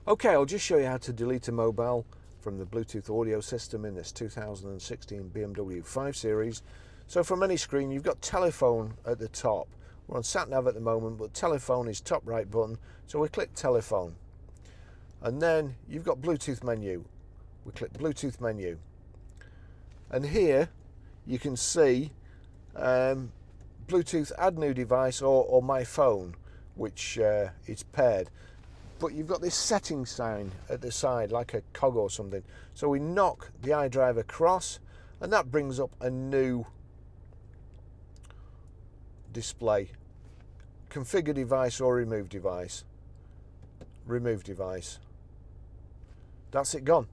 Okay, I'll just show you how to delete a mobile from the Bluetooth audio system in this 2016 BMW 5 Series. So from any screen, you've got telephone at the top. We're on sat nav at the moment, but telephone is top right button, so we click telephone. And then you've got Bluetooth menu. We click Bluetooth menu. And here you can see Bluetooth add new device or my phone, which is paired. But you've got this setting sign at the side like a cog or something. So we knock the iDrive across and that brings up a new display. Configure device or remove device. Remove device. That's it gone.